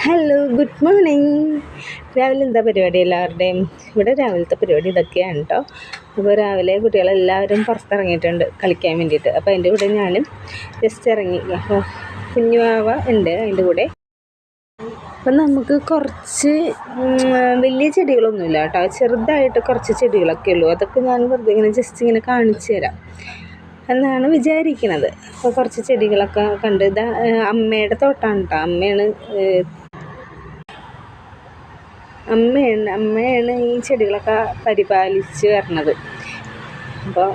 Hello, good morning. രാവിലെ എന്താ പരിപാടി എല്ലാവരുടെയും? ഇവിടെ രാവിലത്തെ പരിപാടി ഇതൊക്കെയാണ് കേട്ടോ. അപ്പോൾ രാവിലെ കുട്ടികളെല്ലാവരും പുറത്തിറങ്ങിയിട്ടുണ്ട് കളിക്കാൻ വേണ്ടിയിട്ട്. അപ്പോൾ അതിൻ്റെ കൂടെ ഞാനും ജസ്റ്റ് ഇറങ്ങി. അപ്പോൾ കുഞ്ഞുവാവ ഉണ്ട് അതിൻ്റെ കൂടെ. അപ്പം നമുക്ക് കുറച്ച് വലിയ ചെടികളൊന്നുമില്ല കേട്ടോ, ചെറുതായിട്ട് കുറച്ച് ചെടികളൊക്കെ ഉള്ളൂ. അതൊക്കെ ഞാൻ വെറുതെ ഇങ്ങനെ ജസ്റ്റ് ഇങ്ങനെ കാണിച്ചു തരാം എന്നാണ് വിചാരിക്കുന്നത്. അപ്പോൾ കുറച്ച് ചെടികളൊക്കെ കണ്ട് ഇതാ അമ്മയുടെ തോട്ടമാണ് കേട്ടോ. അമ്മയാണ് ഈ ചെടികളൊക്കെ പരിപാലിച്ച് വരണത്. അപ്പോൾ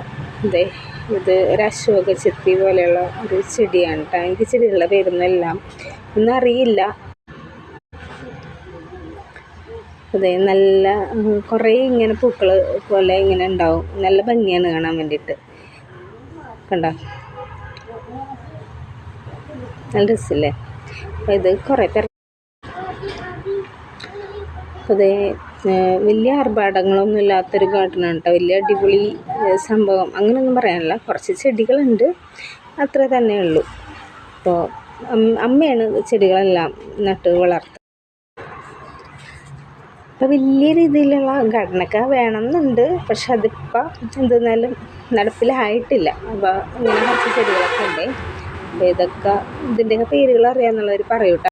ഇത് ഒരു അശോക ചെത്തി പോലെയുള്ള ഒരു ചെടിയാണ് കേട്ടോ. എനിക്ക് ചെടികളുടെ പേരൊന്നും ഒന്നും അറിയില്ല. നല്ല കുറേ ഇങ്ങനെ പൂക്കൾ പോലെ ഇങ്ങനെ ഉണ്ടാവും. നല്ല ഭംഗിയാണ് കാണാൻ വേണ്ടിയിട്ട്. കണ്ടോ, നല്ല രസമില്ലേ? അപ്പോൾ ഇത് കുറേ പേർ വലിയ ആർഭാടങ്ങളൊന്നും ഇല്ലാത്തൊരു ഗാർഡനാണ് കേട്ടോ. വലിയ അടിപൊളി സംഭവം അങ്ങനെയൊന്നും പറയാനില്ല. കുറച്ച് ചെടികളുണ്ട്, അത്ര തന്നെ ഉള്ളൂ. അപ്പോൾ അമ്മയാണ് ചെടികളെല്ലാം നട്ട് വളർത്തുന്നത്. അപ്പോൾ വലിയ രീതിയിലുള്ള ഗാർഡനൊക്കെ വേണമെന്നുണ്ട്, പക്ഷെ അതിപ്പോൾ എന്തെന്നാലും നടപ്പിലായിട്ടില്ല. അപ്പോൾ ഇങ്ങനെ കുറച്ച് ചെടികളൊക്കെ ഉണ്ട്. അപ്പോൾ ഇതിൻ്റെയൊക്കെ പേരുകൾ അറിയാമെന്നുള്ളവർ പറയൂട്ടോ.